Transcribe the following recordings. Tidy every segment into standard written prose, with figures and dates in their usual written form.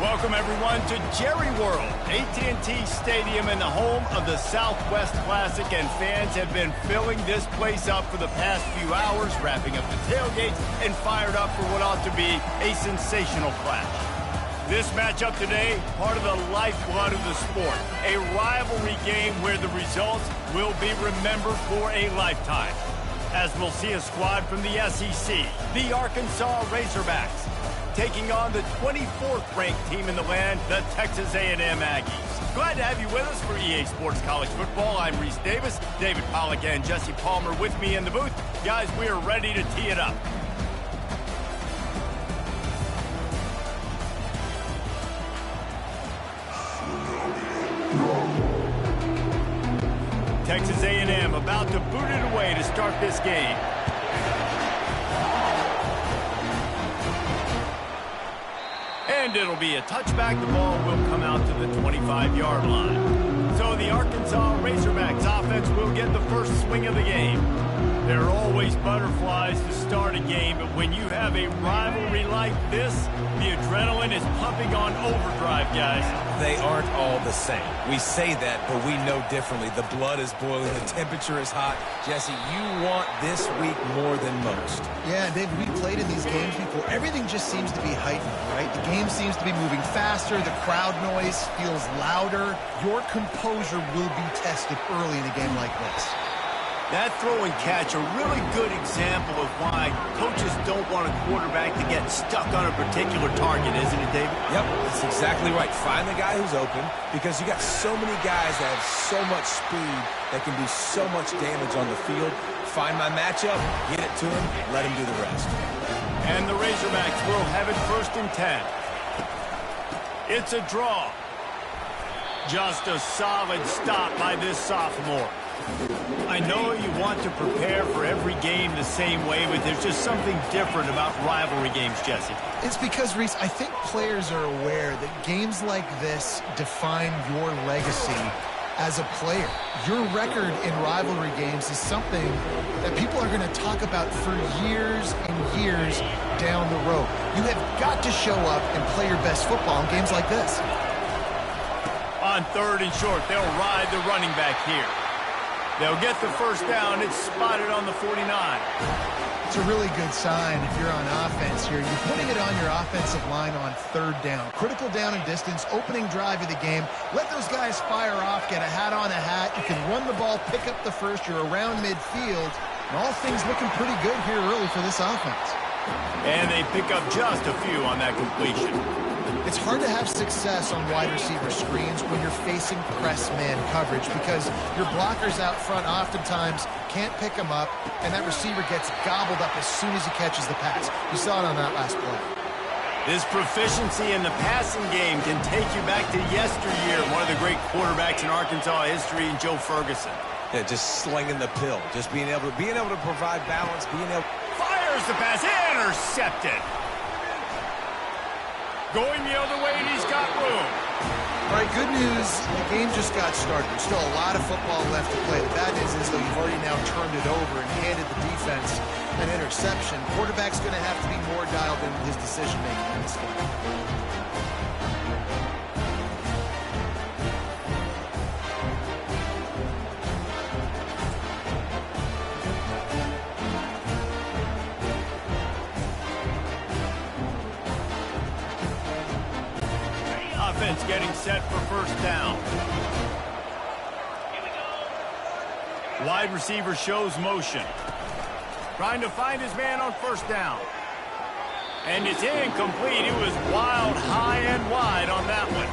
Welcome, everyone, to Jerry World, AT&T Stadium and the home of the Southwest Classic, and fans have been filling this place up for the past few hours, wrapping up the tailgates and fired up for what ought to be a sensational clash. This matchup today, part of the lifeblood of the sport, a rivalry game where the results will be remembered for a lifetime. As we'll see a squad from the SEC, the Arkansas Razorbacks, taking on the 24th ranked team in the land, the Texas A&M Aggies. Glad to have you with us for EA Sports College Football. I'm Reese Davis, David Pollack and Jesse Palmer with me in the booth. Guys, we are ready to tee it up. Texas A&M about to boot it away to start this game. And it'll be a touchback. The ball will come out to the 25-yard line. So the Arkansas Razorbacks offense will get the first swing of the game. There are always butterflies to start a game, but when you have a rivalry like this, the adrenaline is pumping on overdrive, guys. They aren't all the same. We say that, but we know differently. The blood is boiling. The temperature is hot. Jesse, you want this week more than most. Yeah, David, we played in these games before. Everything just seems to be heightened, right? The game seems to be moving faster. The crowd noise feels louder. Your composure will be tested early in a game like this. That throw and catch, a really good example of why coaches don't want a quarterback to get stuck on a particular target, isn't it, David? Yep, that's exactly right. Find the guy who's open, because you got so many guys that have so much speed that can do so much damage on the field. Find my matchup, get it to him, let him do the rest. And the Razorbacks will have it 1st and 10. It's a draw. Just a solid stop by this sophomore. I know you want to prepare for every game the same way, but there's just something different about rivalry games, Jesse. It's because, Reese, I think players are aware that games like this define your legacy as a player. Your record in rivalry games is something that people are going to talk about for years and years down the road. You have got to show up and play your best football in games like this. On 3rd and short, they'll ride the running back here. They'll get the first down. It's spotted on the 49. It's a really good sign if you're on offense here. You're putting it on your offensive line on 3rd down. Critical down and distance, opening drive of the game. Let those guys fire off, get a hat on a hat. You can run the ball, pick up the first. You're around midfield. And all things looking pretty good here early for this offense. And they pick up just a few on that completion. It's hard to have success on wide receiver screens when you're facing press man coverage because your blockers out front oftentimes can't pick them up, and that receiver gets gobbled up as soon as he catches the pass. You saw it on that last play. This proficiency in the passing game can take you back to yesteryear, one of the great quarterbacks in Arkansas history, Joe Ferguson. Yeah, just slinging the pill, just being able to provide balance, Fires the pass, intercepted. Going the other way, and he's got room. All right, good news. The game just got started. There's still a lot of football left to play. The bad news is, though, you've already now turned it over and handed the defense an interception. Quarterback's going to have to be more dialed in with his decision-making in this game. Offense getting set for 1st down. Wide receiver shows motion. Trying to find his man on 1st down. And it's incomplete. It was wild, high and wide on that one.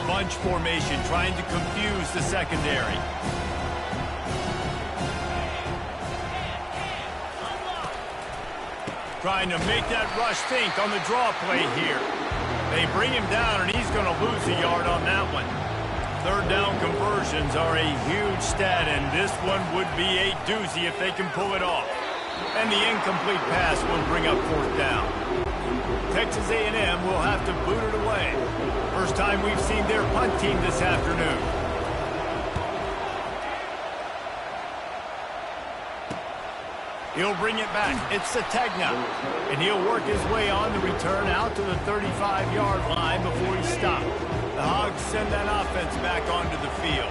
Bunch formation, trying to confuse the secondary. Trying to make that rush think on the draw play here. They bring him down, and he's going to lose a yard on that one. 3rd down conversions are a huge stat, and this one would be a doozy if they can pull it off. And the incomplete pass will bring up 4th down. Texas A&M will have to boot it away. First time we've seen their punt team this afternoon. He'll bring it back. It's Sategna. And he'll work his way on the return out to the 35-yard line before he stopped. The Hogs send that offense back onto the field.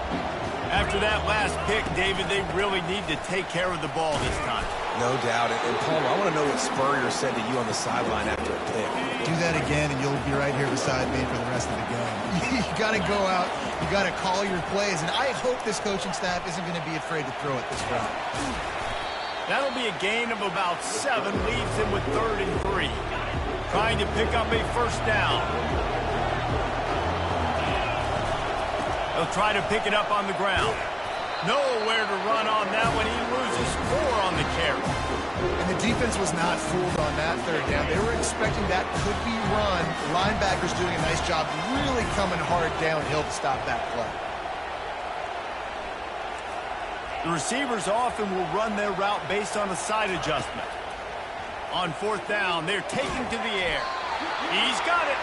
After that last pick, David, they really need to take care of the ball this time. No doubt. And Palmer, I want to know what Spurrier said to you on the sideline after a pick. Do that again, and you'll be right here beside me for the rest of the game. You got to go out. You got to call your plays. And I hope this coaching staff isn't going to be afraid to throw it this route. That'll be a gain of about 7, leaves him with 3rd and 3. Trying to pick up a first down. He'll try to pick it up on the ground. Nowhere to run on that one. He loses 4 on the carry. And the defense was not fooled on that 3rd down. They were expecting that could be run. The linebackers doing a nice job really coming hard downhill to stop that play. The receivers often will run their route based on a side adjustment. On 4th down, they're taking to the air. He's got it.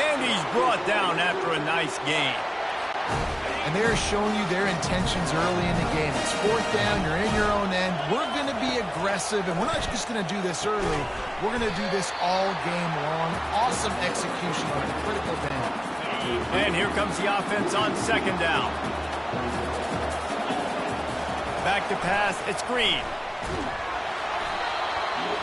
And he's brought down after a nice gain. And they're showing you their intentions early in the game. It's 4th down, you're in your own end. We're going to be aggressive, and we're not just going to do this early. We're going to do this all game long. Awesome execution on the critical down. And here comes the offense on 2nd down. Back to pass, it's Green.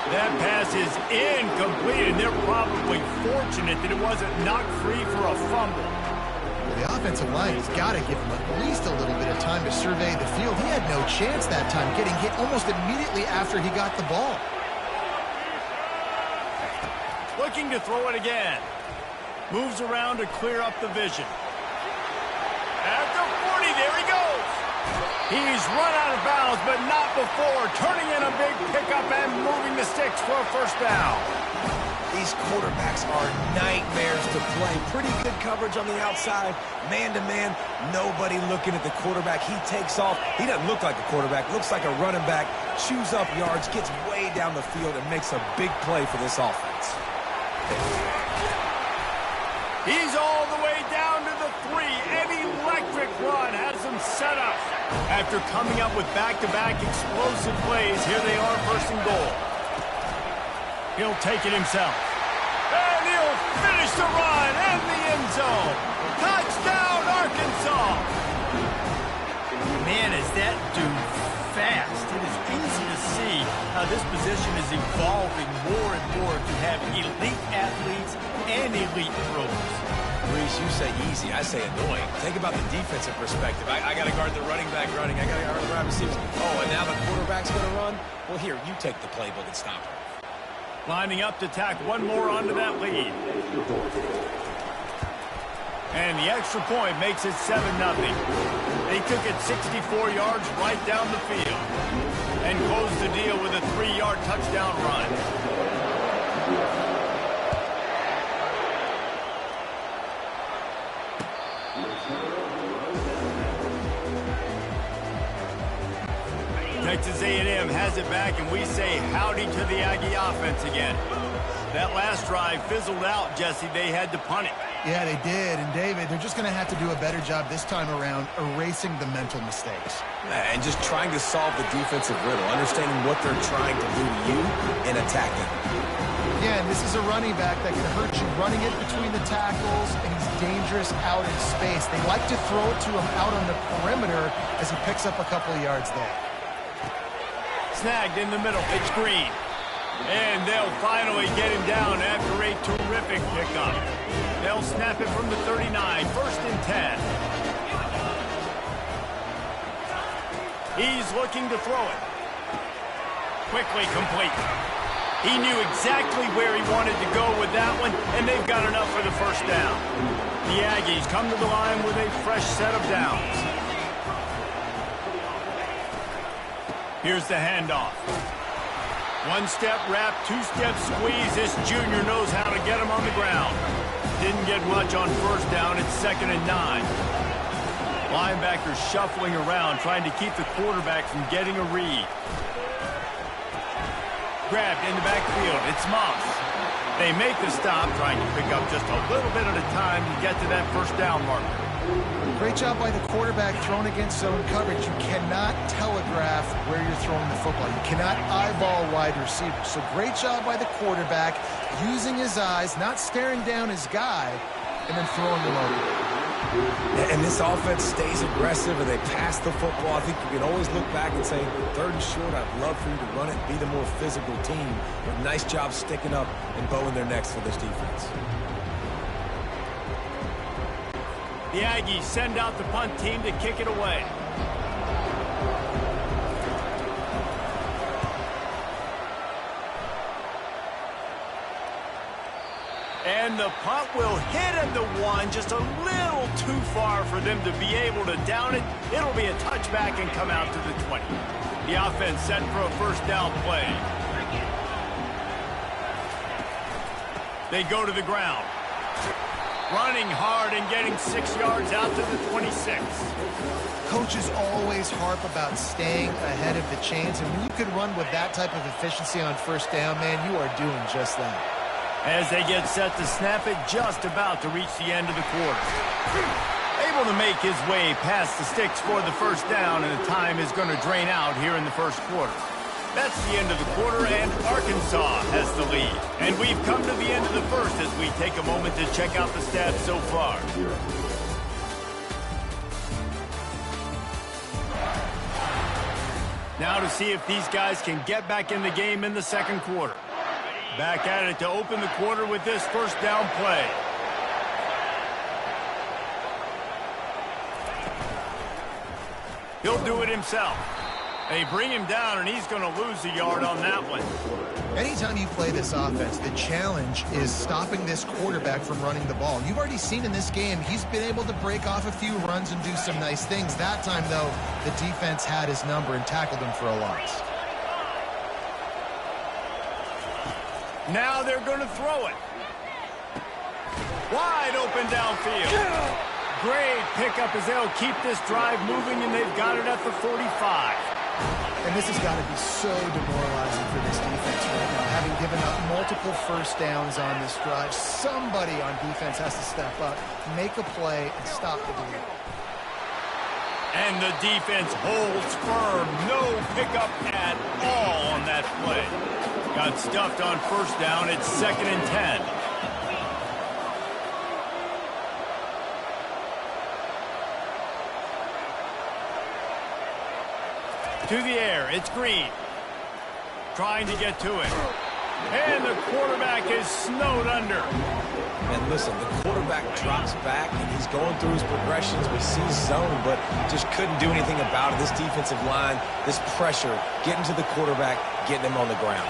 That pass is incomplete, and they're probably fortunate that it wasn't knocked free for a fumble. Well, the offensive line has got to give him at least a little bit of time to survey the field. He had no chance that time, getting hit almost immediately after he got the ball. Looking to throw it again. Moves around to clear up the vision. At the 40, there he goes. He's run out of bounds, but not before turning in a big pickup and moving the sticks for a first down. These quarterbacks are nightmares to play. Pretty good coverage on the outside. Man-to-man, nobody looking at the quarterback. He takes off. He doesn't look like a quarterback. Looks like a running back. Chews up yards, gets way down the field, and makes a big play for this offense. He's all the way down to the 3. An electric run has him set up. After coming up with back-to-back explosive plays, here they are, 1st and goal. He'll take it himself. And he'll finish the run in the end zone. Touchdown, Arkansas. Man, is that dude fast. It is easy to see how this position is evolving more and more to have elite athletes and elite throwers. Reese, you say easy, I say annoying. Think about the defensive perspective. I got to guard the running back running. I got to guard the wide receivers. Oh, and now the quarterback's going to run? Well, here, you take the playbook and stop him. Lining up to tack one more onto that lead. And the extra point makes it 7-0. They took it 64 yards right down the field and closed the deal with a 3-yard touchdown run. Texas A&M has it back, and we say howdy to the Aggie offense again. That last drive fizzled out, Jesse. They had to punt it. Yeah, they did. And, David, they're just going to have to do a better job this time around erasing the mental mistakes. And just trying to solve the defensive riddle, understanding what they're trying to do to you and attack them. Again, this is a running back that can hurt you, running it between the tackles, and he's dangerous out in space. They like to throw it to him out on the perimeter as he picks up a couple of yards there. Snagged in the middle. It's Green. And they'll finally get him down after a terrific pickup. They'll snap it from the 39, 1st and 10. He's looking to throw it. Quickly complete. He knew exactly where he wanted to go with that one, and they've got enough for the first down. The Aggies come to the line with a fresh set of downs. Here's the handoff. One-step wrap, two-step squeeze. This junior knows how to get him on the ground. Didn't get much on first down. It's 2nd and 9. Linebackers shuffling around, trying to keep the quarterback from getting a read. Grabbed in the backfield. It's Moss. They make the stop, trying to pick up just a little bit at a time to get to that first down marker. Great job by the quarterback thrown against zone coverage. You cannot telegraph where you're throwing the football. You cannot eyeball wide receivers. So great job by the quarterback using his eyes, not staring down his guy, and then throwing them over. And this offense stays aggressive and they pass the football. I think you can always look back and say, 3rd and short, I'd love for you to run it, be the more physical team. But nice job sticking up and bowing their necks for this defense. The Aggies send out the punt team to kick it away. And the punt will hit at the 1, just a little too far for them to be able to down it. It'll be a touchback and come out to the 20. The offense set for a first down play. They go to the ground. Running hard and getting 6 yards out to the 26. Coaches always harp about staying ahead of the chains, and when you can run with that type of efficiency on first down, man, you are doing just that. As they get set to snap it, just about to reach the end of the quarter. Able to make his way past the sticks for the first down, and the time is going to drain out here in the first quarter. That's the end of the quarter, and Arkansas has the lead. And we've come to the end of the first as we take a moment to check out the stats so far. Now to see if these guys can get back in the game in the second quarter. Back at it to open the quarter with this first down play. He'll do it himself. They bring him down, and he's going to lose a yard on that one. Anytime you play this offense, the challenge is stopping this quarterback from running the ball. You've already seen in this game, he's been able to break off a few runs and do some nice things. That time, though, the defense had his number and tackled him for a loss. Now they're going to throw it. Wide open downfield. Great pickup as they'll keep this drive moving, and they've got it at the 45. And this has got to be so demoralizing for this defense right now. Having given up multiple first downs on this drive, somebody on defense has to step up, make a play, and stop the bleeding. And the defense holds firm. No pickup at all on that play. Got stuffed on first down. It's 2nd and 10. To the air. It's Green. Trying to get to it. And the quarterback is snowed under. And listen, the quarterback drops back, and he's going through his progressions. We see zone, but just couldn't do anything about it. This defensive line, this pressure, getting to the quarterback, getting him on the ground.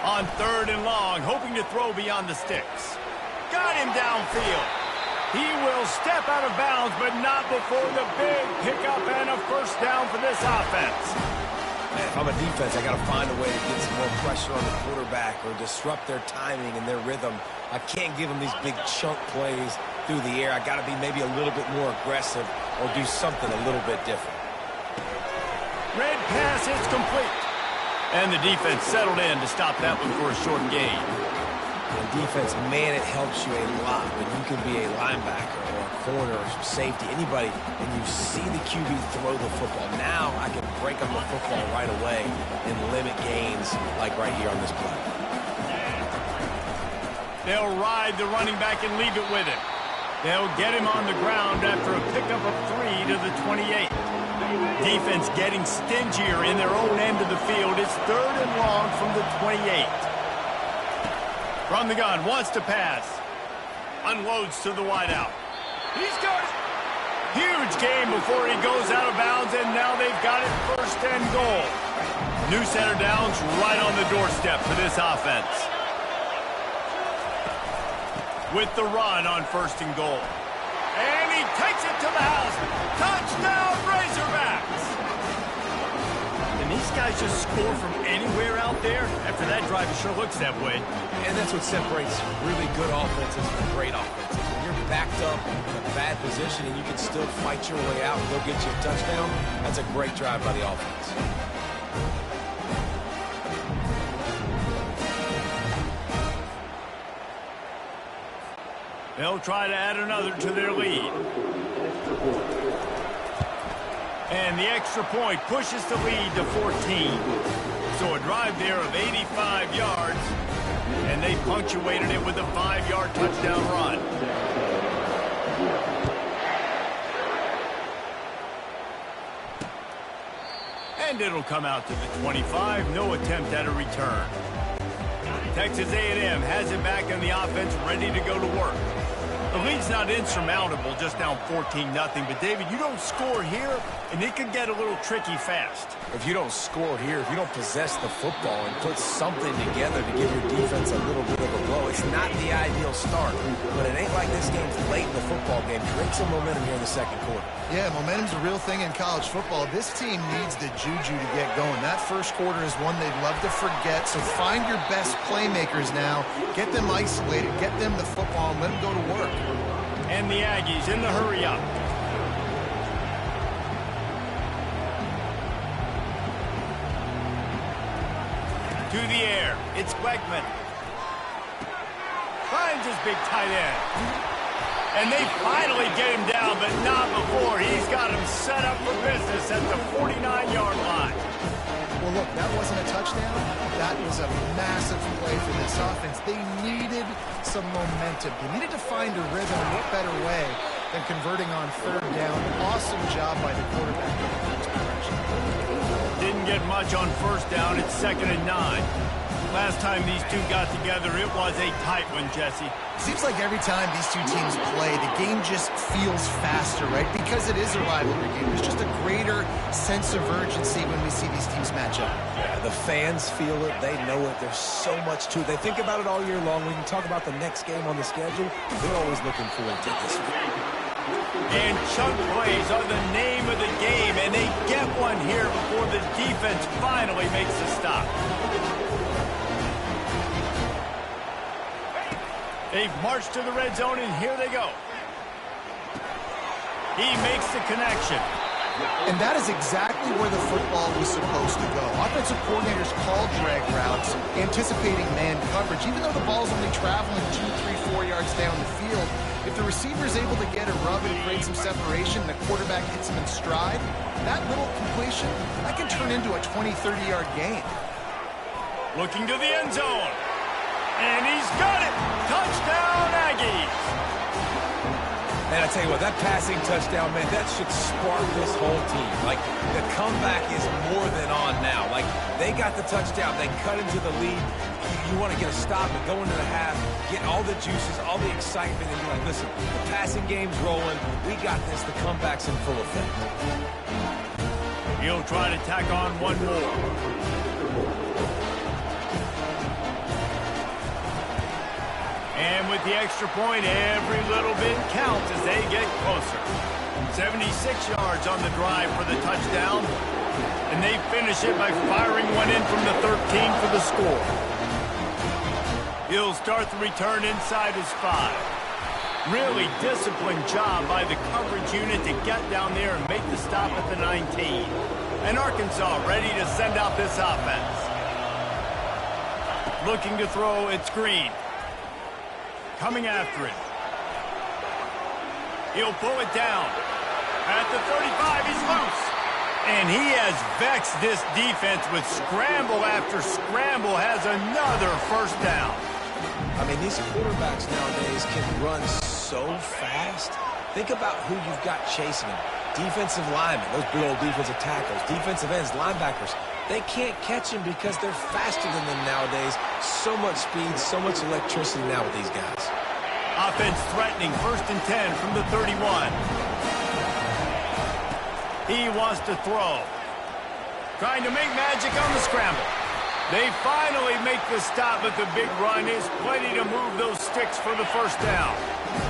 On 3rd and long, hoping to throw beyond the sticks. Got him downfield. He will step out of bounds, but not before the big pickup and a first down for this offense. Man, if I'm a defense, I got to find a way to get some more pressure on the quarterback or disrupt their timing and their rhythm. I can't give them these big chunk plays through the air. I got to be maybe a little bit more aggressive or do something a little bit different. Red pass, it's complete. And the defense settled in to stop that one for a short gain. On defense, man, it helps you a lot when you can be a linebacker or a corner or safety, anybody, and you see the QB throw the football. Now I can break up the football right away and limit gains like right here on this play. They'll ride the running back and leave it with him. They'll get him on the ground after a pickup of 3 to the 28. Defense getting stingier in their own end of the field. It's 3rd and long from the 28. From the gun, wants to pass. Unloads to the wideout. He's got it. Huge gain before he goes out of bounds, and now they've got it 1st and goal. New center downs right on the doorstep for this offense. With the run on 1st and goal. And he takes it to the house. Touchdown, Razorbacks! And these guys just score from anywhere out there. After that drive, it sure looks that way. And that's what separates really good offenses from great offenses. When you're backed up in a bad position and you can still fight your way out and go get you a touchdown, that's a great drive by the offense. They'll try to add another to their lead. And the extra point pushes the lead to 14. So a drive there of 85 yards, and they punctuated it with a 5-yard touchdown run. And it'll come out to the 25. No attempt at a return. Texas A&M has it back in the offense, ready to go to work. The lead's not insurmountable, just down 14-0. But, David, you don't score here, and it could get a little tricky fast. If you don't score here, if you don't possess the football and put something together to give your defense a little bit of a blow, it's not the ideal start. But it ain't like this game's late in the football game. Create some momentum here in the second quarter. Yeah, momentum's a real thing in college football. This team needs the juju to get going. That first quarter is one they'd love to forget. So find your best playmakers now. Get them isolated. Get them the football and let them go to work. And the Aggies in the hurry up. To the air. It's Wegman. Finds his big tight end. And they finally get him down, but not before. He's got him set up for business at the 49-yard line. Well, look, that wasn't a touchdown. That was a massive play for this offense. They needed some momentum. They needed to find a rhythm, and what better way than converting on third down. Awesome job by the quarterback in the direction. Didn't get much on first down. It's 2nd and 9. Last time these two got together, it was a tight one, Jesse. Seems like every time these two teams play, the game just feels faster, right? Because it is a rivalry game. There's just a greater sense of urgency when we see these teams match up. Yeah, the fans feel it. They know it. There's so much to it. They think about it all year long. We can talk about the next game on the schedule. They're always looking forward to this one. And chunk plays are the name of the game, and they get one here before the defense finally makes a stop. They've marched to the red zone, and here they go. He makes the connection. And that is exactly where the football was supposed to go. Offensive coordinators called drag routes, anticipating man coverage. Even though the ball's only traveling 2, 3, 4 yards down the field, if the receiver's able to get a rub and create some separation, and the quarterback hits him in stride, that little completion, that can turn into a 20, 30-yard gain. Looking to the end zone. And he's got it. Touchdown, Aggies. And I tell you what, that passing touchdown, man, that should spark this whole team. Like, the comeback is more than on now. Like, they got the touchdown. They cut into the lead. You want to get a stop and go into the half, get all the juices, all the excitement, and be like, listen, the passing game's rolling. We got this. The comeback's in full effect. He'll try to tack on one more. And with the extra point, every little bit counts as they get closer. 76 yards on the drive for the touchdown. And they finish it by firing one in from the 13 for the score. He'll start the return inside his 5. Really disciplined job by the coverage unit to get down there and make the stop at the 19. And Arkansas ready to send out this offense. Looking to throw, it's Green. Coming after it. He'll pull it down. At the 35, he's loose. And he has vexed this defense with scramble after scramble, has another first down. I mean, these quarterbacks nowadays can run so fast. Think about who you've got chasing them. Defensive linemen, those big old defensive tackles, defensive ends, linebackers. They can't catch him because they're faster than them nowadays. So much speed, so much electricity now with these guys. Offense threatening, 1st and 10 from the 31. He wants to throw. Trying to make magic on the scramble. They finally make the stop, but the big run is plenty to move those sticks for the first down.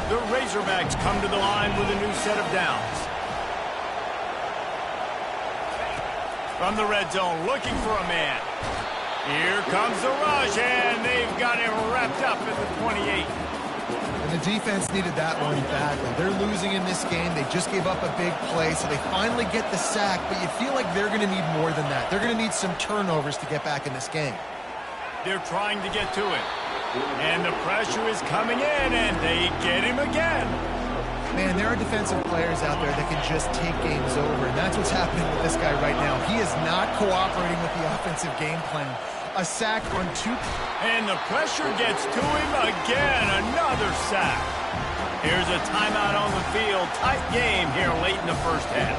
The Razorbacks come to the line with a new set of downs. From the red zone, looking for a man. Here comes the rush, and they've got him wrapped up at the 28. And the defense needed that one badly. They're losing in this game. They just gave up a big play, so they finally get the sack, but you feel like they're going to need more than that. They're going to need some turnovers to get back in this game. They're trying to get to it. And the pressure is coming in, and they get him again. Man, there are defensive players out there that can just take games over, and that's what's happening with this guy right now. He is not cooperating with the offensive game plan. A sack on 2. And the pressure gets to him again. Another sack. Here's a timeout on the field. Tight game here late in the first half.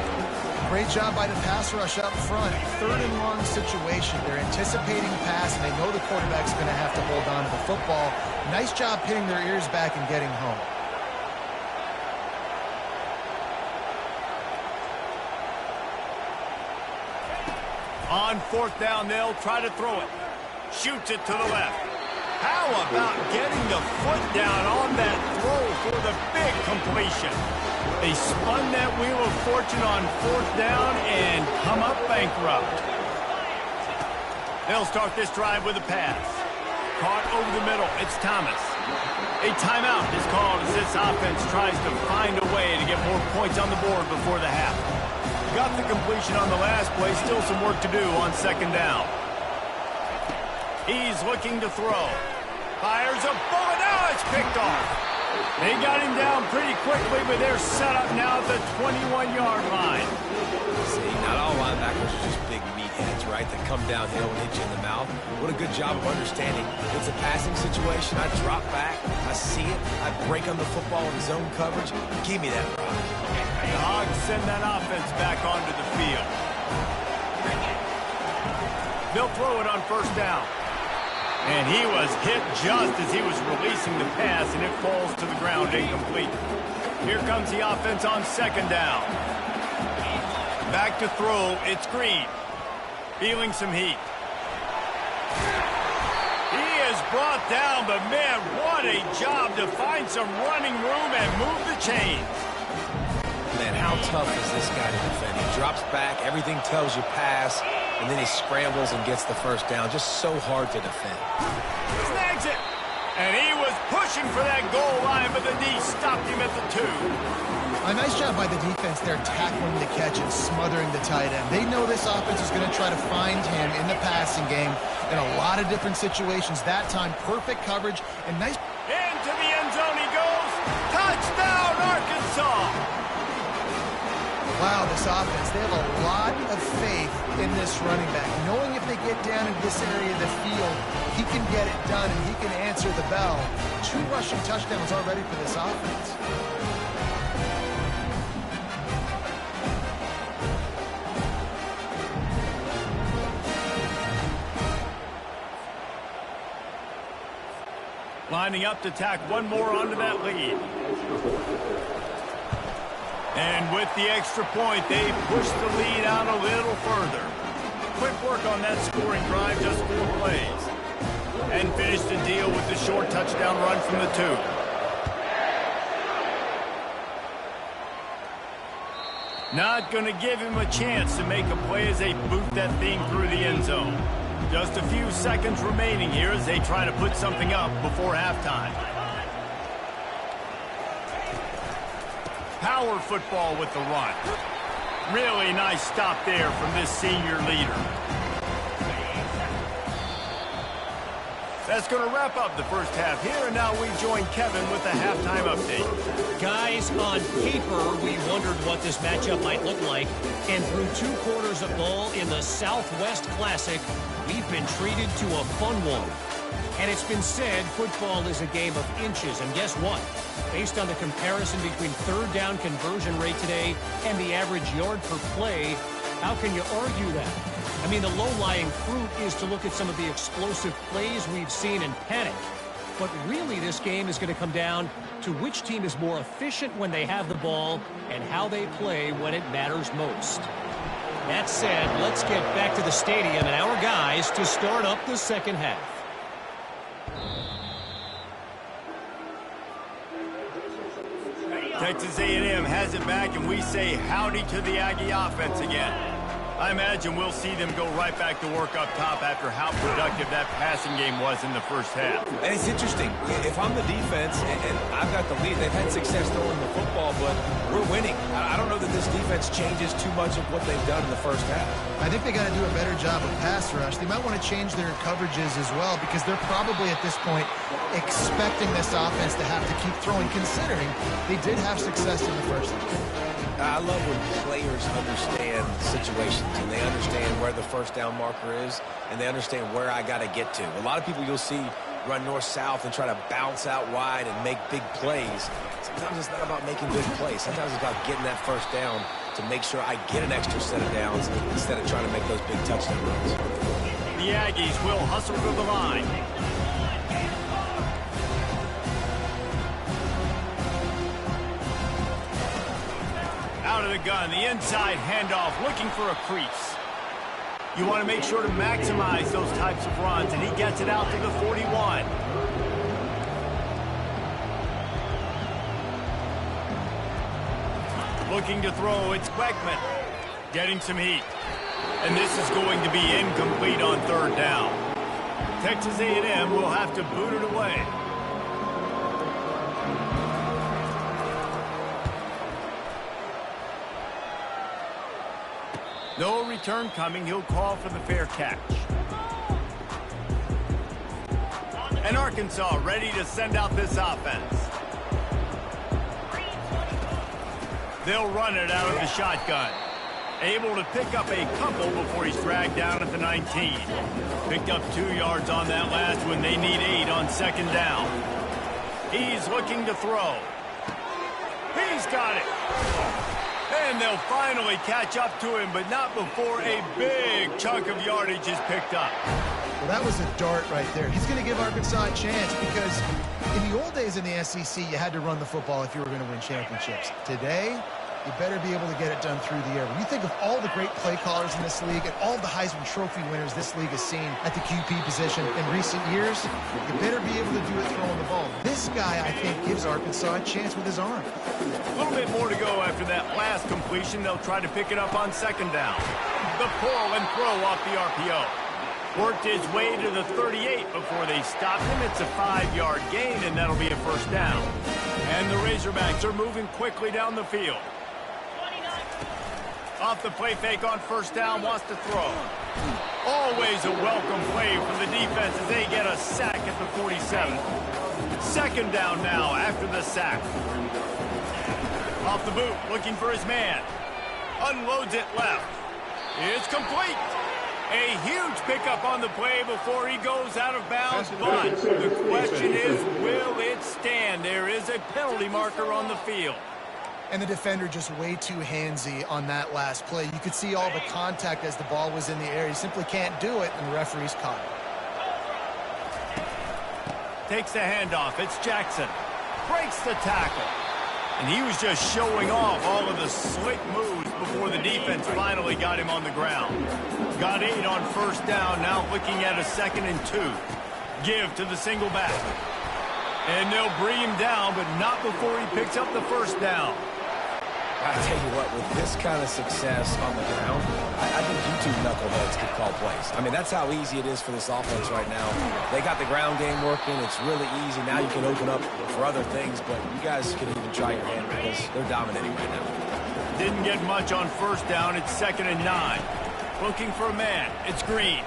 Great job by the pass rush up front. 3rd and long situation. They're anticipating pass, and they know the quarterback's going to have to hold on to the football. Nice job pinning their ears back and getting home. On 4th down, they'll try to throw it. Shoots it to the left. How about getting the foot down on that throw for the big completion? They spun that wheel of fortune on 4th down and come up bankrupt. They'll start this drive with a pass. Caught over the middle. It's Thomas. A timeout is called as this offense tries to find a way to get more points on the board before the half. Got the completion on the last play. Still some work to do on 2nd down. He's looking to throw. Fires a bullet. Now it's picked off. They got him down pretty quickly, but they're set up now at the 21-yard line. See, not all linebackers are just big meatheads, right, that come downhill and hit you in the mouth. What a good job of understanding. It's a passing situation. I drop back. I see it. I break on the football in zone coverage. Give me that rock. The Hogs send that offense back onto the field. They'll throw it on 1st down. And he was hit just as he was releasing the pass, and it falls to the ground incomplete. Here comes the offense on 2nd down. Back to throw, it's Green. Feeling some heat. He is brought down, but man, what a job to find some running room and move the chains. Man, how tough is this guy to defend? He drops back, everything tells you pass, and then he scrambles and gets the 1st down. Just so hard to defend. Snags it. And he was pushing for that goal line, but the D stopped him at the 2. A nice job by the defense there, tackling the catch and smothering the tight end. They know this offense is going to try to find him in the passing game in a lot of different situations. That time, perfect coverage and nice. Into the end zone he goes. Touchdown, Arkansas. Wow, this offense, they have a lot of faith in this running back, knowing if they get down in this area of the field, he can get it done and he can answer the bell. 2 rushing touchdowns already for this offense. Lining up to tack one more onto that lead. And with the extra point, they push the lead out a little further. Quick work on that scoring drive, just 4 plays. And finish the deal with the short touchdown run from the 2. Not going to give him a chance to make a play as they boot that thing through the end zone. Just a few seconds remaining here as they try to put something up before halftime. Power football with the run. Really nice stop there from this senior leader. That's going to wrap up the first half here, and now we join Kevin with the halftime update. Guys, on paper, we wondered what this matchup might look like, and through 2 quarters of ball in the Southwest Classic, we've been treated to a fun one. And it's been said football is a game of inches, and guess what? Based on the comparison between 3rd down conversion rate today and the average yard per play, how can you argue that? I mean, the low-lying fruit is to look at some of the explosive plays we've seen and panic. But really, this game is going to come down to which team is more efficient when they have the ball and how they play when it matters most. That said, let's get back to the stadium and our guys to start up the second half. Texas A&M has it back, and we say howdy to the Aggie offense again. I imagine we'll see them go right back to work up top after how productive that passing game was in the first half. And it's interesting. If I'm the defense and I've got the lead, they've had success throwing the football, but we're winning. I don't know that this defense changes too much of what they've done in the first half. I think they got to do a better job of pass rush. They might want to change their coverages as well because they're probably at this point expecting this offense to have to keep throwing, considering they did have success in the first half. I love when players understand situations and they understand where the first down marker is and they understand where I got to get to. A lot of people you'll see run north-south and try to bounce out wide and make big plays. Sometimes it's not about making big plays. Sometimes it's about getting that first down to make sure I get an extra set of downs instead of trying to make those big touchdown runs. The Aggies will hustle to the line. Out of the gun, the inside handoff, looking for a crease. You want to make sure to maximize those types of runs, and he gets it out to the 41. Looking to throw, it's Beckman. Getting some heat. And this is going to be incomplete on third down. Texas A&M will have to boot it away. No return coming. He'll call for the fair catch. And Arkansas ready to send out this offense. They'll run it out of the shotgun. Able to pick up a couple before he's dragged down at the 19. Picked up 2 yards on that last one. They need 8 on second down. He's looking to throw. He's got it. And they'll finally catch up to him, but not before a big chunk of yardage is picked up. Well, that was a dart right there. He's going to give Arkansas a chance because in the old days in the SEC, you had to run the football if you were going to win championships. Today, you better be able to get it done through the air. When you think of all the great play callers in this league and all the Heisman Trophy winners this league has seen at the QB position in recent years, you better be able to do it throwing the ball. This guy, I think, gives Arkansas a chance with his arm. A little bit more to go after that last completion. They'll try to pick it up on second down. The pull and throw off the RPO. Worked his way to the 38 before they stopped him. It's a 5-yard gain, and that'll be a first down. And the Razorbacks are moving quickly down the field. Off the play fake on first down, wants to throw. Always a welcome play from the defense as they get a sack at the 47. Second down now after the sack. Off the boot, looking for his man. Unloads it left. It's complete. A huge pickup on the play before he goes out of bounds, but the question is, will it stand? There is a penalty marker on the field. And the defender just way too handsy on that last play. You could see all the contact as the ball was in the air. He simply can't do it, and the referee's caught it. Takes the handoff. It's Jackson. Breaks the tackle. And he was just showing off all of the slick moves before the defense finally got him on the ground. Got 8 on first down, now looking at a 2nd and 2. Give to the single back. And they'll bring him down, but not before he picks up the first down. I tell you what, with this kind of success on the ground, I think you two knuckleheads could call plays. I mean, that's how easy it is for this offense right now. They got the ground game working. It's really easy. Now you can open up for other things, but you guys can even try your hand because they're dominating right now. Didn't get much on first down. It's 2nd and 9. Looking for a man. It's Green.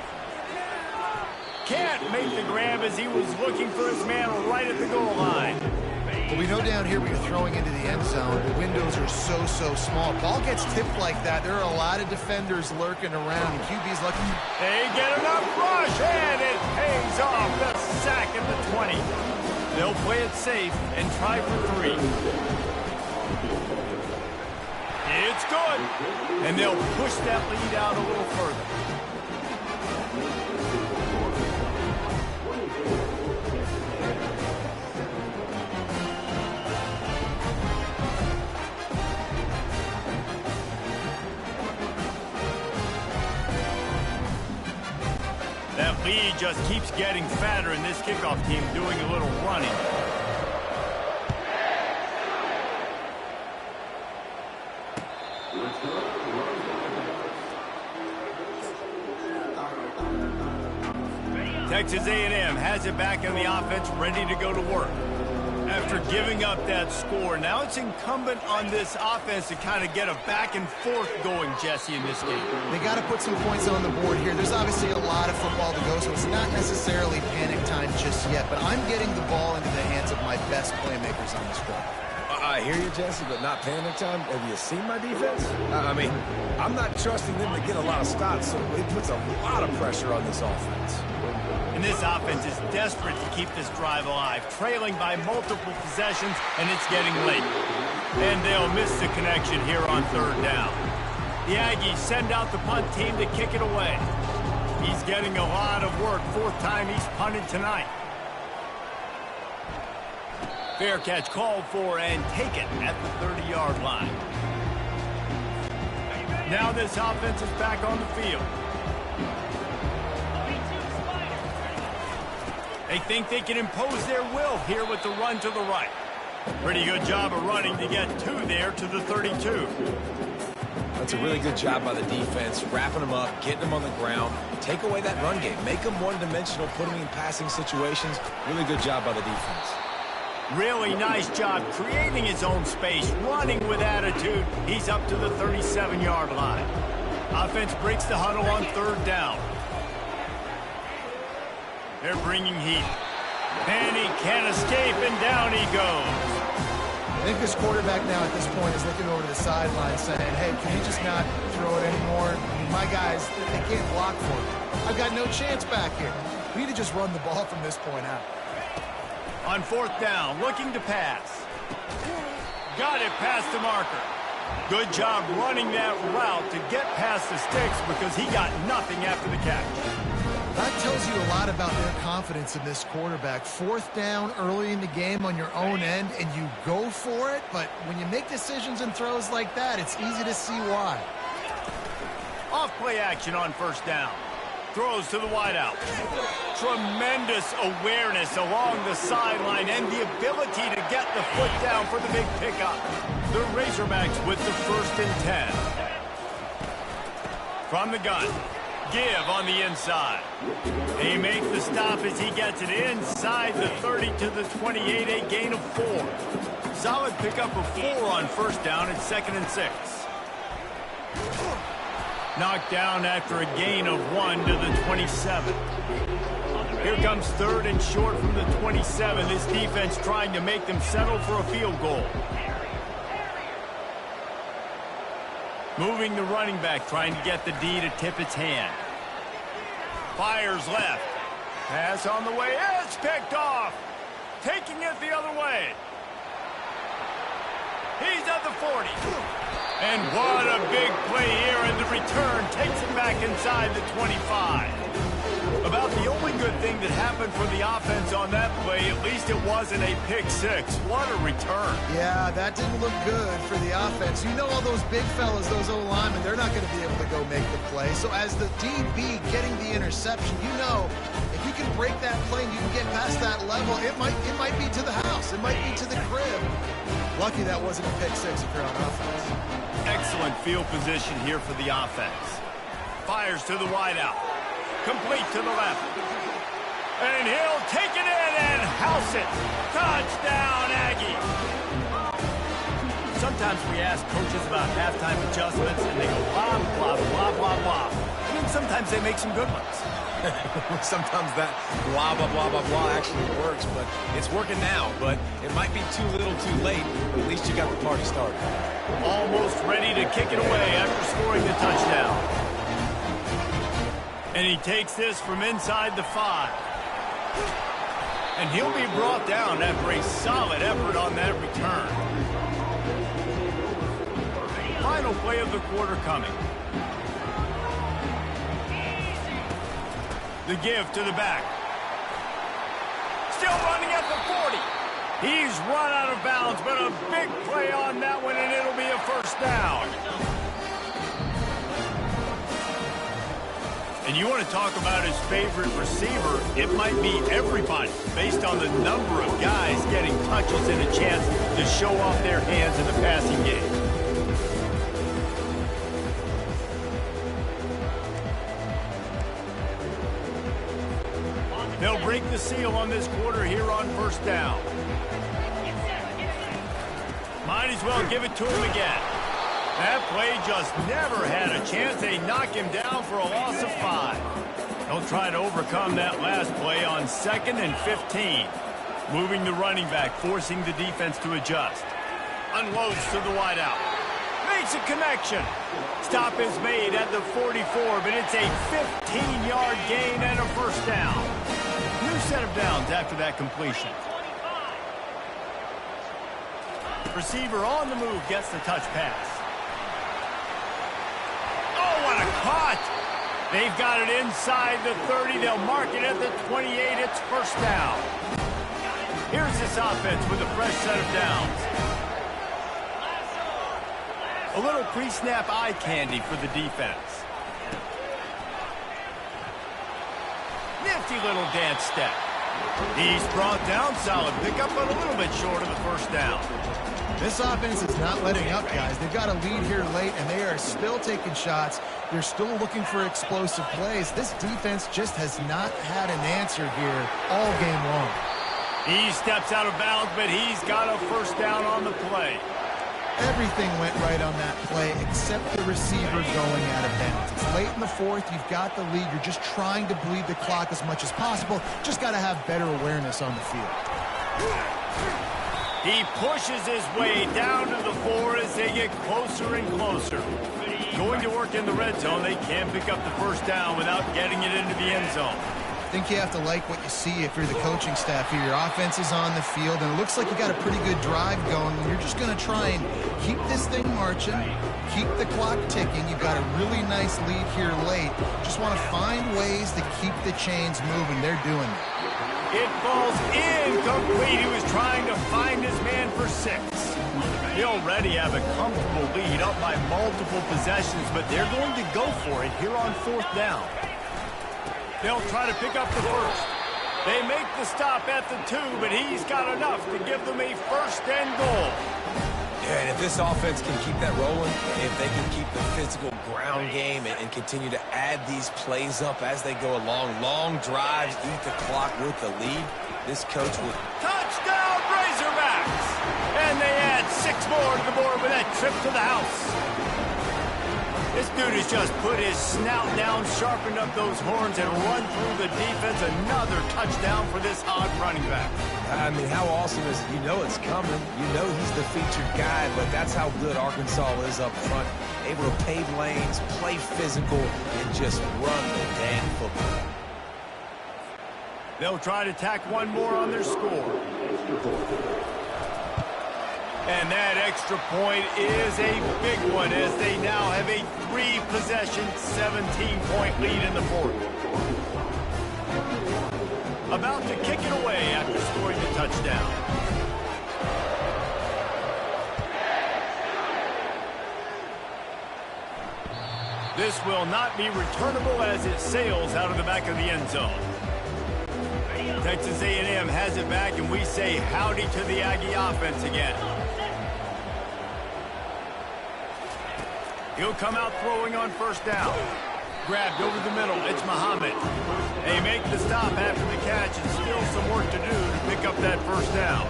Can't make the grab as he was looking for his man right at the goal line. Well, we know down here when you're throwing into the end zone, the windows are so small. Ball gets tipped like that. There are a lot of defenders lurking around. QB's looking. They get enough rush, and it pays off. The sack at the 20. They'll play it safe and try for 3. It's good. And they'll push that lead out a little further. That lead just keeps getting fatter, and this kickoff team doing a little running. Texas A&M has it back in the offense, ready to go to work. After giving up that score, now it's incumbent on this offense to kind of get a back and forth going, Jesse, in this game. They got to put some points on the board here. There's obviously a lot of football to go, so it's not necessarily panic time just yet, but I'm getting the ball into the hands of my best playmakers on this drive. I hear you, Jesse, but not panic time. Have you seen my defense? I mean, I'm not trusting them to get a lot of stops, so it puts a lot of pressure on this offense. And this offense is desperate to keep this drive alive, trailing by multiple possessions, and it's getting late. And they'll miss the connection here on third down. The Aggies send out the punt team to kick it away. He's getting a lot of work, fourth time he's punted tonight. Fair catch called for and taken at the 30-yard line. Now this offense is back on the field. They think they can impose their will here with the run to the right. Pretty good job of running to get two there to the 32. That's a really good job by the defense, wrapping them up, getting them on the ground. Take away that run game. Make them one-dimensional, put them in passing situations. Really good job by the defense. Really nice job creating his own space, running with attitude. He's up to the 37-yard line. Offense breaks the huddle on third down. They're bringing heat. And he can't escape, and down he goes. I think this quarterback now at this point is looking over to the sideline saying, hey, can we just not throw it anymore? I mean, my guys, they can't block for me. I've got no chance back here. We need to just run the ball from this point out. On fourth down, looking to pass. Got it past the marker. Good job running that route to get past the sticks because he got nothing after the catch. That tells you a lot about their confidence in this quarterback. Fourth down early in the game on your own end, and you go for it, but when you make decisions and throws like that, it's easy to see why. Off play action on first down. Throws to the wideout. Tremendous awareness along the sideline and the ability to get the foot down for the big pickup. The Razorbacks with the 1st and 10. From the gun. Give on the inside. He makes the stop as he gets it inside the 30 to the 28, a gain of 4. Solid pickup of 4 on first down at 2nd and 6. Knocked down after a gain of 1 to the 27. Here comes 3rd and short from the 27. This defense trying to make them settle for a field goal. Moving the running back, trying to get the D to tip its hand. Fires left. Pass on the way. It's picked off. Taking it the other way. He's at the 40. And what a big play here, and the return takes him back inside the 25. About the only good thing that happened for the offense on that play, at least it wasn't a pick six. What a return. Yeah, that didn't look good for the offense. You know all those big fellas, those O-linemen, they're not going to be able to go make the play. So as the DB getting the interception, you know if you can break that play and you can get past that level, it might be to the house. It might be to the crib. Lucky that wasn't a pick six if you're on offense. Excellent field position here for the offense. Fires to the wideout. Complete to the left. And he'll take it in and house it. Touchdown, Aggie. Sometimes we ask coaches about halftime adjustments, and they go blah, blah, blah, blah, blah. And then sometimes they make some good ones. Sometimes that blah, blah, blah, blah, blah actually works, but it's working now. But it might be too little too late, but at least you got the party started. Almost ready to kick it away after scoring the touchdown. And he takes this from inside the 5. And he'll be brought down after a solid effort on that return. Final play of the quarter coming. The give to the back. Still running at the 40. He's run out of bounds, but a big play on that one, and it'll be a first down. And you want to talk about his favorite receiver, it might be everybody, based on the number of guys getting touches and a chance to show off their hands in the passing game. They'll break the seal on this quarter here on first down. Might as well give it to him again. That play just never had a chance. They knock him down for a loss of 5. They'll try to overcome that last play on 2nd and 15. Moving the running back, forcing the defense to adjust. Unloads to the wideout. Makes a connection. Stop is made at the 44, but it's a 15-yard gain and a first down. New set of downs after that completion. Receiver on the move gets the touch pass. Oh, what a cut! They've got it inside the 30. They'll mark it at the 28. It's first down. Here's this offense with a fresh set of downs. A little pre-snap eye candy for the defense. Nifty little dance step. He's brought down, solid pickup, but a little bit short of the first down. This offense is not letting up, guys. They've got a lead here late, and they are still taking shots. They're still looking for explosive plays. This defense just has not had an answer here all game long. He steps out of bounds, but he's got a first down on the play. Everything went right on that play except the receiver going out of bounds. It's late in the fourth. You've got the lead. You're just trying to bleed the clock as much as possible. Just got to have better awareness on the field. He pushes his way down to the 4 as they get closer and closer. Going to work in the red zone, they can't pick up the first down without getting it into the end zone. I think you have to like what you see if you're the coaching staff here. Your offense is on the field, and it looks like you got a pretty good drive going. You're just going to try and keep this thing marching, keep the clock ticking. You've got a really nice lead here late. Just want to find ways to keep the chains moving. They're doing it. It falls incomplete. He was trying to find his man for 6. They already have a comfortable lead up by multiple possessions, but they're going to go for it here on 4th down. They'll try to pick up the first. They make the stop at the 2, but he's got enough to give them a first and goal. Yeah, and if this offense can keep that rolling, if they can keep the physical ground game and continue to add these plays up as they go along, long drives, eat the clock with the lead, this coach will... Touchdown, Razorbacks! And they add 6 more to the board with that trip to the house. This dude has just put his snout down, sharpened up those horns, and run through the defense. Another touchdown for this hog running back. I mean, how awesome is it? You know it's coming. You know he's the featured guy, but that's how good Arkansas is up front. Able to pave lanes, play physical, and just run the damn football. They'll try to tack one more on their score. And that extra point is a big one as they now have a 3-possession, 17-point lead in the 4th. About to kick it away after scoring the touchdown. This will not be returnable as it sails out of the back of the end zone. Texas A&M has it back, and we say howdy to the Aggie offense again. He'll come out throwing on first down. Grabbed over the middle. It's Muhammad. They make the stop after the catch, and still some work to do to pick up that first down.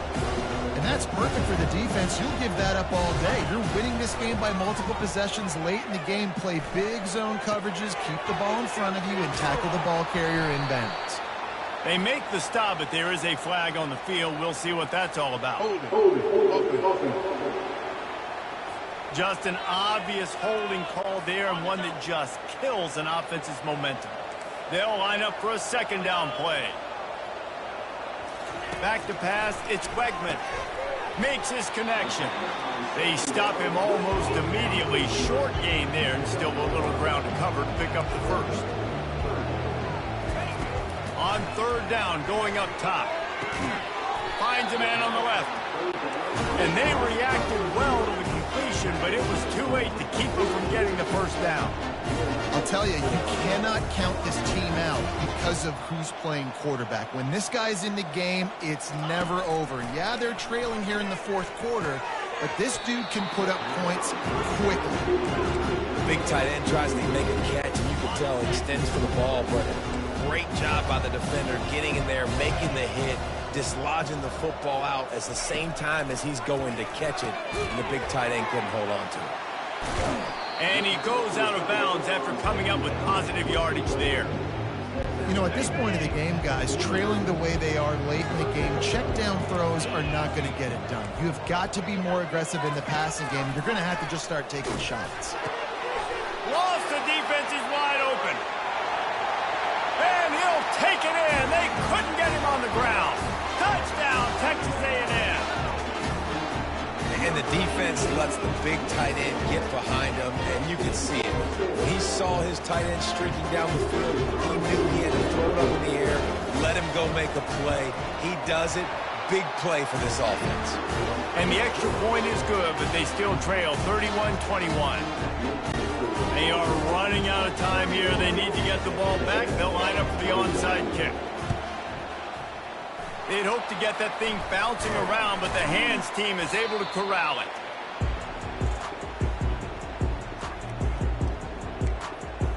And that's perfect for the defense. You'll give that up all day. You're winning this game by multiple possessions late in the game. Play big zone coverages, keep the ball in front of you, and tackle the ball carrier inbounds. They make the stop, but there is a flag on the field. We'll see what that's all about. Just an obvious holding call there, and one that just kills an offense's momentum. They'll line up for a second down play. Back to pass, it's Wegman. Makes his connection. They stop him almost immediately. Short gain there, and still a little ground to cover to pick up the first. On 3rd down, going up top. Finds a man on the left. And they reacted well to the completion, but it was too late to keep them from getting the first down. I'll tell you, you cannot count this team out because of who's playing quarterback. When this guy's in the game, it's never over. Yeah, they're trailing here in the 4th quarter, but this dude can put up points quickly. Big tight end tries to make a catch, and you can tell he extends for the ball, but Great job by the defender getting in there, making the hit, dislodging the football out at the same time as he's going to catch it, and the big tight end couldn't hold on to it. And he goes out of bounds after coming up with positive yardage there. You know, at this point of the game, guys, trailing the way they are late in the game, check down throws are not going to get it done. You have got to be more aggressive in the passing game. You're going to have to just start taking shots. Lost, the defense is wide open. And he'll take it in. They couldn't get him on the ground. Touchdown, Texas A&M. And the defense lets the big tight end get behind him, and you can see it. When he saw his tight end streaking down the field, he knew he had to throw it up in the air, let him go make a play. He does it. Big play for this offense. And the extra point is good, but they still trail 31-21. They are running out of time here. They need to get the ball back. They'll line up for the onside kick. They'd hope to get that thing bouncing around, but the hands team is able to corral it.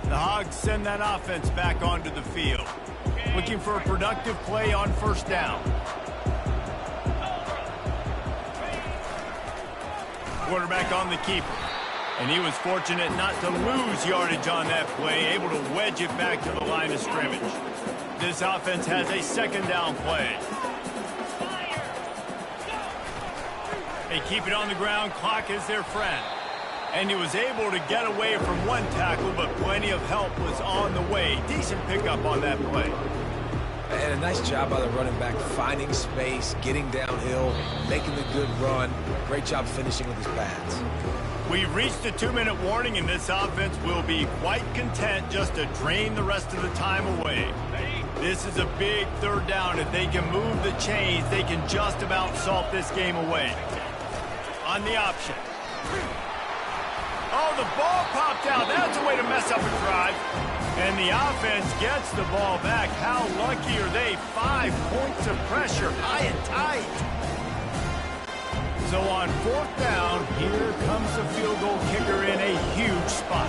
The Hogs send that offense back onto the field. Looking for a productive play on first down. Quarterback on the keeper. And he was fortunate not to lose yardage on that play, able to wedge it back to the line of scrimmage. This offense has a second down play. They keep it on the ground. Clock is their friend. And he was able to get away from one tackle, but plenty of help was on the way. Decent pickup on that play. And a nice job by the running back, finding space, getting downhill, making the good run. Great job finishing with his pads. We've reached a 2-minute warning, and this offense will be quite content just to drain the rest of the time away. This is a big third down. If they can move the chains, they can just about salt this game away. On the option. Oh, the ball popped out. That's a way to mess up a drive. And the offense gets the ball back. How lucky are they? 5 points of pressure, high and tight. So on fourth down, here comes the field goal kicker in a huge spot.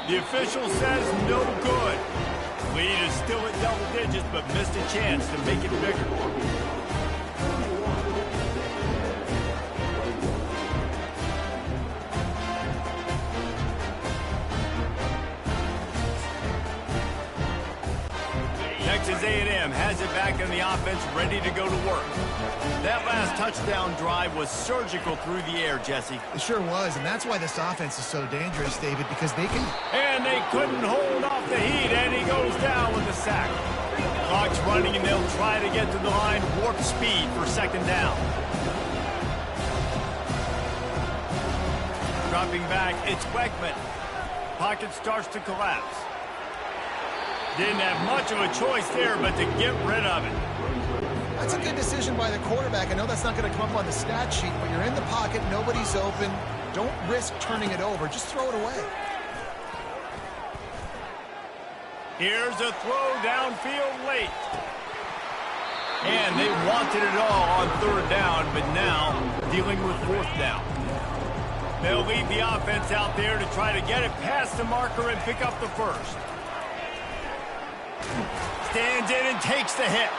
The official says no good. Lead is still at double digits, but missed a chance to make it bigger. Texas A&M has it back in the offense, ready to go to work. That last touchdown drive was surgical through the air, Jesse. It sure was, and that's why this offense is so dangerous, David, because they can... And they couldn't hold off the heat, and he goes down with a sack. Clock's running, and they'll try to get to the line, warp speed for second down. Dropping back, it's Weckman. Pocket starts to collapse. Didn't have much of a choice there, but to get rid of it. That's a good decision by the quarterback. I know that's not going to come up on the stat sheet, but you're in the pocket, nobody's open. Don't risk turning it over. Just throw it away. Here's a throw downfield late. And they wanted it all on third down, but now dealing with fourth down. They'll leave the offense out there to try to get it past the marker and pick up the first. Stands in and takes the hit.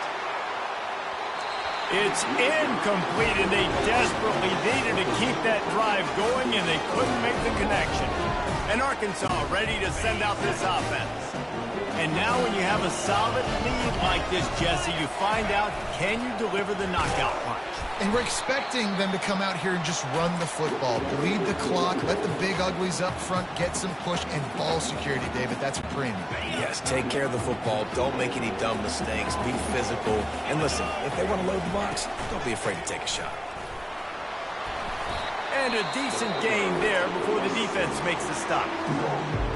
It's incomplete, and they desperately needed to keep that drive going, and they couldn't make the connection. And Arkansas ready to send out this offense. And now when you have a solid lead like this, Jesse, you find out, can you deliver the knockout punch? And we're expecting them to come out here and just run the football, bleed the clock, let the big uglies up front get some push and ball security, David. That's a premium. Yes, take care of the football. Don't make any dumb mistakes. Be physical. And listen, if they want to load the box, don't be afraid to take a shot. And a decent gain there before the defense makes the stop.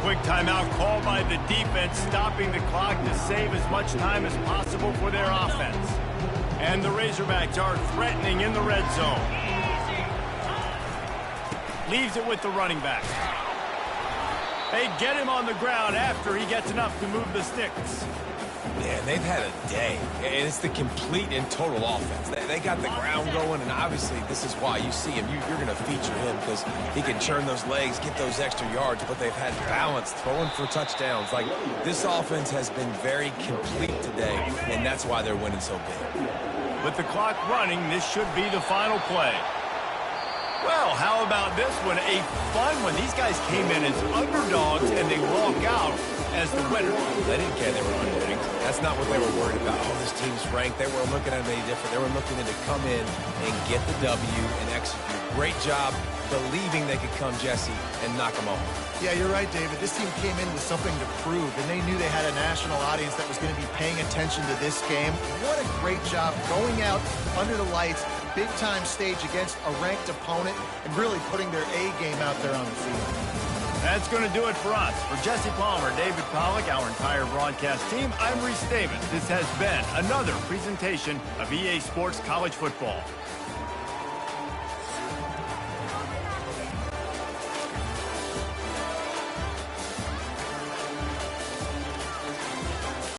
Quick timeout called by the defense, stopping the clock to save as much time as possible for their offense. And the Razorbacks are threatening in the red zone. Leaves it with the running back. They get him on the ground after he gets enough to move the sticks. Man, they've had a day, and it's the complete and total offense. They got the ground going, and obviously this is why you see him. You're going to feature him because he can churn those legs, get those extra yards, but they've had balance, throwing for touchdowns. Like, this offense has been very complete today, and that's why they're winning so big. With the clock running, this should be the final play. Well, how about this one? A fun one. These guys came in as underdogs, and they walk out as the winner. They didn't care they were unranked. That's not what they were worried about. Oh, this team's ranked. They weren't looking at it any different. They were looking to come in and get the W and execute. Great job believing they could come, Jesse, and knock them off. Yeah, you're right, David. This team came in with something to prove, and they knew they had a national audience that was going to be paying attention to this game. What a great job going out under the lights, big-time stage against a ranked opponent, and really putting their A game out there on the field. That's going to do it for us. For Jesse Palmer, David Pollack, our entire broadcast team, I'm Reese Davis. This has been another presentation of EA Sports College Football.